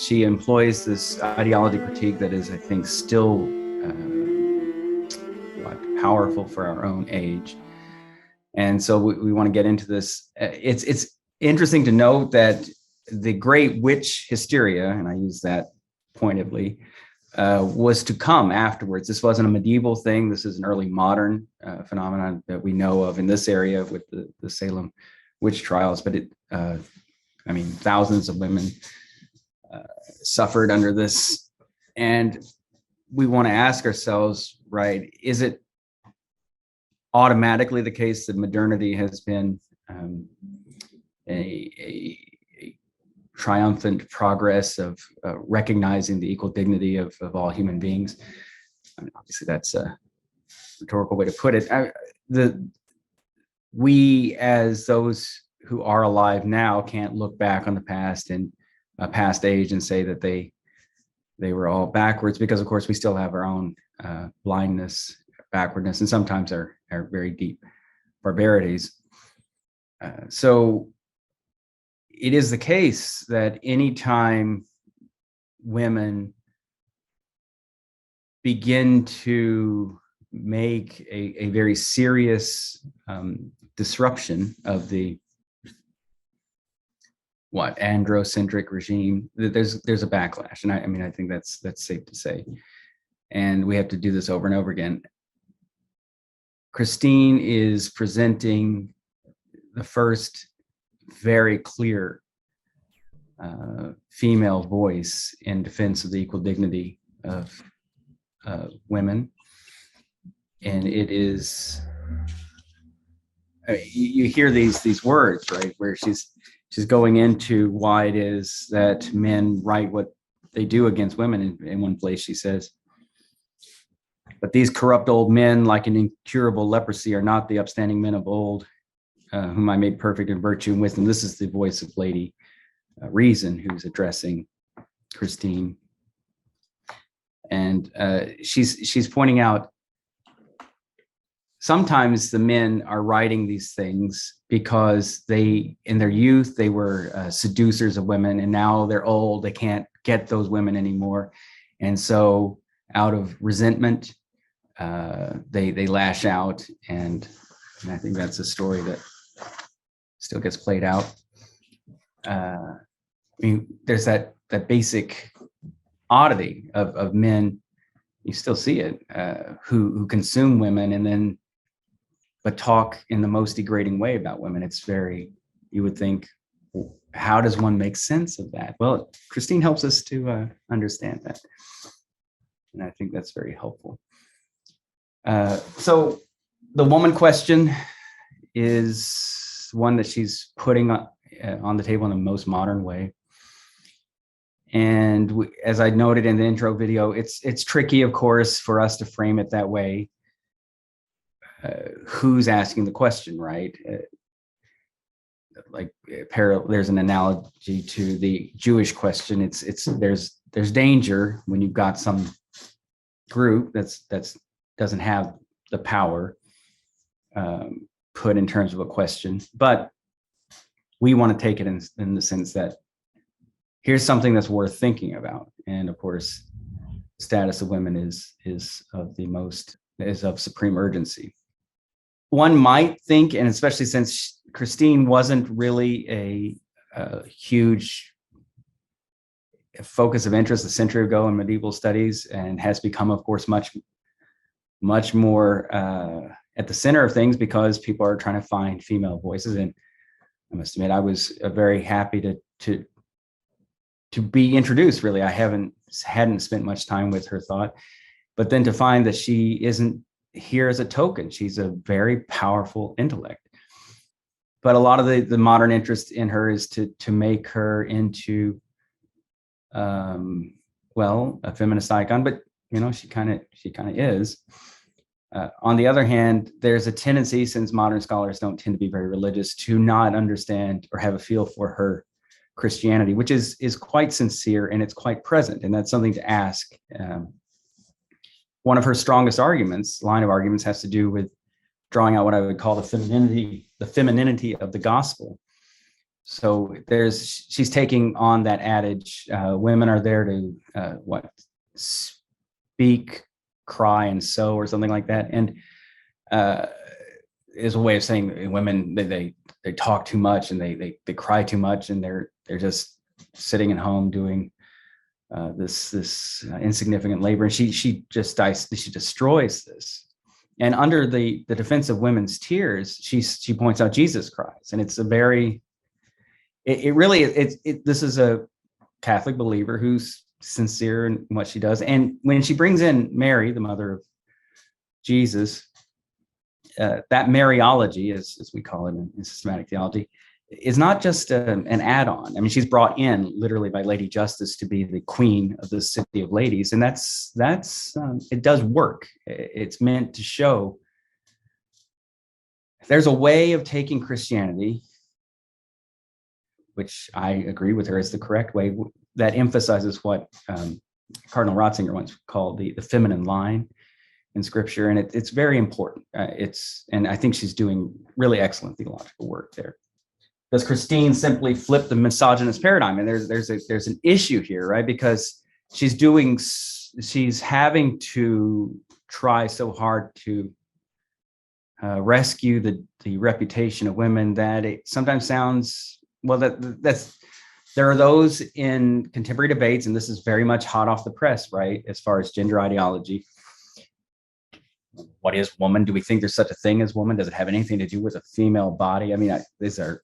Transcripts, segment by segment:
she employs this ideology critique that is, I think, still powerful for our own age. And so we want to get into this. It's interesting to note that the great witch hysteria, and I use that pointedly, was to come afterwards. This wasn't a medieval thing. This is an early modern phenomenon that we know of in this area with the Salem witch trials. But thousands of women suffered under this. And we want to ask ourselves, right, is it automatically the case that modernity has been a triumphant progress of recognizing the equal dignity of all human beings? I mean, obviously, that's a rhetorical way to put it. We, as those who are alive now, can't look back on the past and a past age and say that they were all backwards, because, of course, we still have our own blindness, backwardness, and sometimes our very deep barbarities. So it is the case that anytime women begin to make a very serious disruption of the androcentric regime, there's a backlash, and I think that's safe to say, and we have to do this over and over again. Christine is presenting the first very clear female voice in defense of the equal dignity of women, and it is. You hear these words, right, where she's going into why it is that men write what they do against women. In one place, she says, "But these corrupt old men, like an incurable leprosy, are not the upstanding men of old, whom I made perfect in virtue and wisdom." This is the voice of Lady Reason, who's addressing Christine, and she's pointing out sometimes the men are writing these things because they, in their youth, they were seducers of women, and now they're old, they can't get those women anymore, and so out of resentment, they lash out, and I think that's a story that still gets played out. There's that basic oddity of men. You still see it, who consume women and then but talk in the most degrading way about women. It's very, you would think, how does one make sense of that? Well, Christine helps us to understand that, and I think that's very helpful. So the woman question is one that she's putting on the table in the most modern way. And as I noted in the intro video, it's tricky, of course, for us to frame it that way. Who's asking the question, right? There's an analogy to the Jewish question. There's danger when you've got some group that's doesn't have the power put in terms of a question, but we want to take it in the sense that here's something that's worth thinking about. And of course, the status of women is of supreme urgency. One might think, and especially since Christine wasn't really a huge focus of interest a century ago in medieval studies, and has become, of course, much more at the center of things because people are trying to find female voices. And I must admit, I was very happy to be introduced. Really, I hadn't spent much time with her thought, but then to find that she isn't here as a token. She's a very powerful intellect, but a lot of the modern interest in her is to make her into a feminist icon, but she kind of is. On the other hand, there's a tendency, since modern scholars don't tend to be very religious, to not understand or have a feel for her Christianity, which is quite sincere and it's quite present, and that's something to ask. One of her strongest line of arguments has to do with drawing out what I would call the femininity of the gospel. So she's taking on that adage, women are there to speak, cry, and sow, or something like that. And uh, is a way of saying women, they talk too much, and they cry too much, and they're just sitting at home doing this insignificant labor. And she destroys this. And under the defense of women's tears, she points out Jesus cries, and it's a very this is a Catholic believer who's sincere in what she does. And when she brings in Mary, the mother of Jesus, that Mariology, as we call it in systematic theology, is not just an add-on. I mean, she's brought in literally by Lady Justice to be the queen of the city of ladies, and that's it does work. It's meant to show there's a way of taking Christianity, which I agree with her is the correct way, that emphasizes what Cardinal Ratzinger once called the feminine line in Scripture, and it's very important. And I think she's doing really excellent theological work there. Does Christine simply flip the misogynist paradigm? And there's an issue here, right? Because she's having to try so hard to rescue the reputation of women that it sometimes sounds, well, there are those in contemporary debates, and this is very much hot off the press, right? As far as gender ideology, what is woman? Do we think there's such a thing as woman? Does it have anything to do with a female body? I mean, these are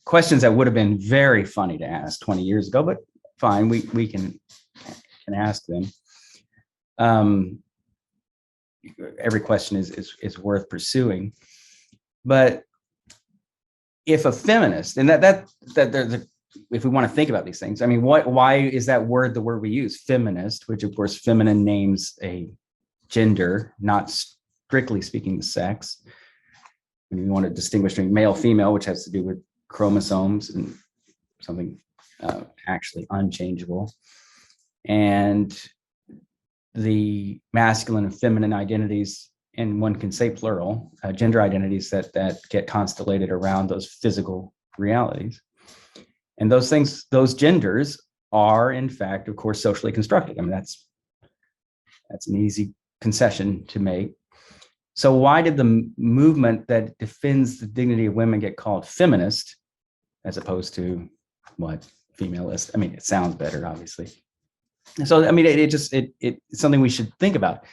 questions that would have been very funny to ask 20 years ago, but fine, we can ask them. Every question is worth pursuing. But if a feminist, and that if we want to think about these things, I mean, why is that word the word we use, feminist, which of course feminine names a gender, not strictly speaking the sex. When you want to distinguish between male, female, which has to do with chromosomes and something actually unchangeable, and the masculine and feminine identities, and one can say plural, gender identities that get constellated around those physical realities. And those things, those genders are in fact, of course, socially constructed. I mean, that's an easy concession to make. So why did the movement that defends the dignity of women get called feminist, as opposed to what, femalist? I mean, it sounds better, obviously. So, I mean, it's something we should think about.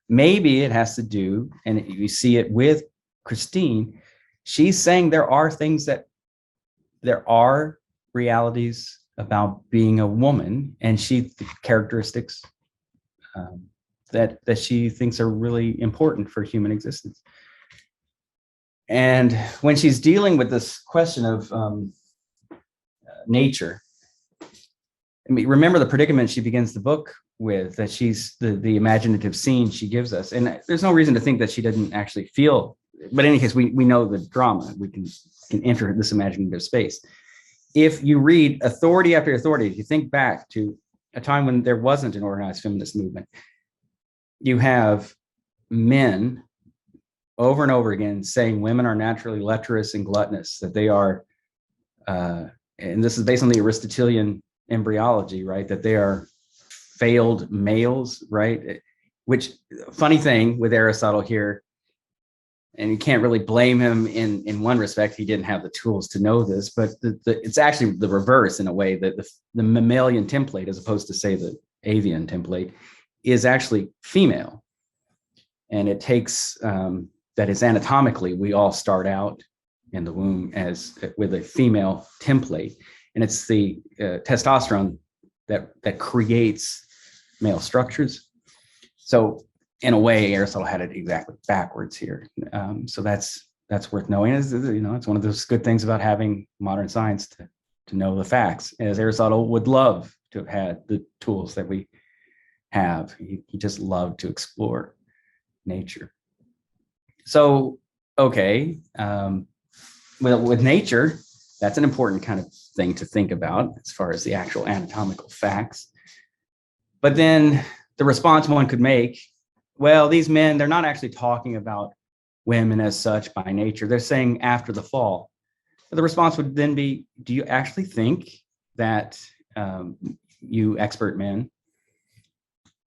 Maybe it has to do, and you see it with Christine, she's saying there are realities about being a woman, and the characteristics that she thinks are really important for human existence. And when she's dealing with this question of nature, I mean, remember the predicament she begins the book with, that she's the imaginative scene she gives us. And there's no reason to think that she didn't actually feel, but in any case, we know the drama. We can enter this imaginative space. If you read authority after authority, if you think back to a time when there wasn't an organized feminist movement, you have men over and over again saying women are naturally lecherous and gluttonous, that they are, and this is based on the Aristotelian embryology, right? That they are failed males, right? Which, funny thing with Aristotle here, and you can't really blame him in one respect, he didn't have the tools to know this, but it's actually the reverse in a way, that the mammalian template, as opposed to say the avian template, is actually female. And it takes, that is anatomically, we all start out in the womb with a female template. And it's the testosterone that creates male structures. So in a way, Aristotle had it exactly backwards here. So that's worth knowing. It's one of those good things about having modern science, to know the facts, as Aristotle would love to have had the tools that we have. He just loved to explore nature. So, okay, well, with nature, that's an important kind of thing to think about as far as the actual anatomical facts. But then the response one could make, well, these men, they're not actually talking about women as such by nature. They're saying after the fall. The response would then be, do you actually think that you expert men,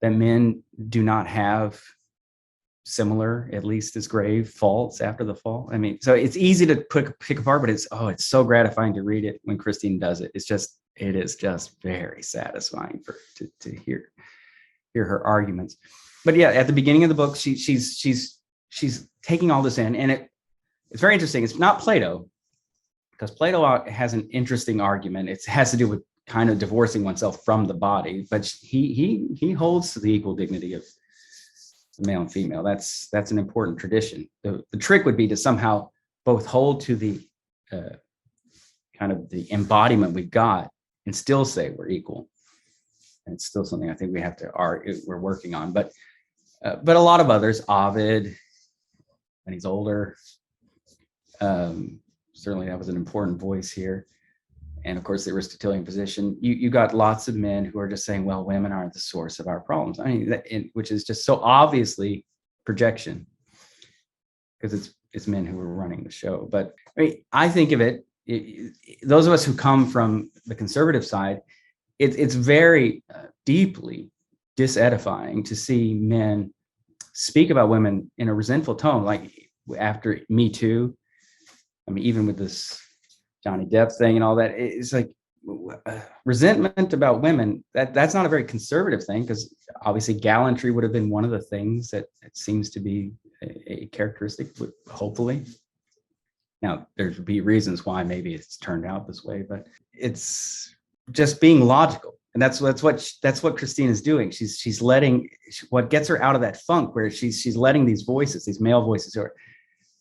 that men do not have similar, at least as grave faults after the fall? I mean, so it's easy to pick apart, but it's so gratifying to read it when Christine does it. It is just very satisfying to hear her arguments. But yeah, at the beginning of the book, she's taking all this in, and it's very interesting. It's not Plato, because Plato has an interesting argument. It has to do with kind of divorcing oneself from the body, but he holds to the equal dignity of the male and female. That's an important tradition. The trick would be to somehow both hold to the kind of the embodiment we've got and still say we're equal. And it's still something I think we're working on. But a lot of others, Ovid, and he's older. Certainly that was an important voice here. And of course, the Aristotelian position, you got lots of men who are just saying, well, women aren't the source of our problems. I mean, which is just so obviously projection, because it's men who are running the show. But I mean, I think of it, those of us who come from the conservative side, it's very deeply disedifying to see men speak about women in a resentful tone, like after Me Too. I mean, even with this Johnny Depp thing and all that, it's like resentment about women. That's not a very conservative thing, because obviously gallantry would have been one of the things that it seems to be a characteristic, hopefully. Now, there'd be reasons why maybe it's turned out this way, but it's just being logical. And that's what Christine is doing. She's letting, what gets her out of that funk where she's letting these voices, these male voices, are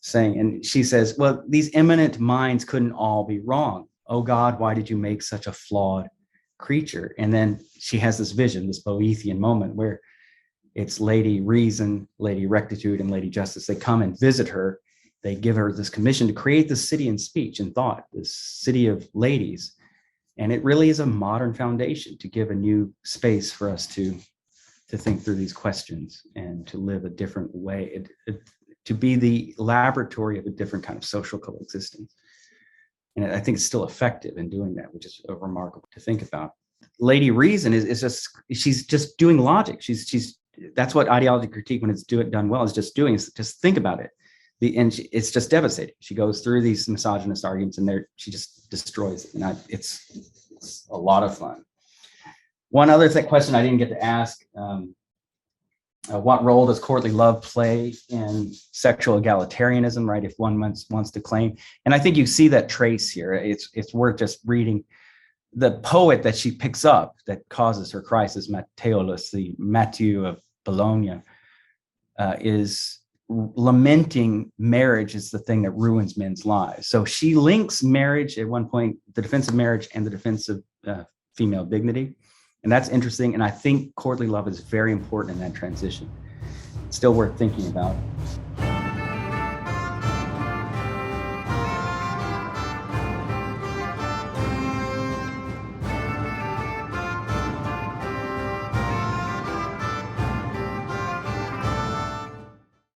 saying, and she says, well, these eminent minds couldn't all be wrong. Oh God, why did you make such a flawed creature? And then she has this vision, this Boethian moment where it's Lady Reason, Lady Rectitude, and Lady Justice. They come and visit her. They give her this commission to create this city in speech and thought, this city of ladies. And it really is a modern foundation to give a new space for us to think through these questions and to live a different way, to be the laboratory of a different kind of social coexistence. And I think it's still effective in doing that, which is remarkable to think about. Lady Reason she's just doing logic. That's what ideology critique, when it's done well, is just doing, is just think about it. It's just devastating. She goes through these misogynist arguments and she just destroys it. And it's a lot of fun. One other question I didn't get to ask, what role does courtly love play in sexual egalitarianism, right? If one wants to claim, and I think you see that trace here. It's worth just reading the poet that she picks up that causes her crisis, Matteolus, the Matthew of Bologna, is lamenting marriage is the thing that ruins men's lives. So she links marriage at one point, the defense of marriage and the defense of female dignity. And that's interesting. And I think courtly love is very important in that transition. It's still worth thinking about.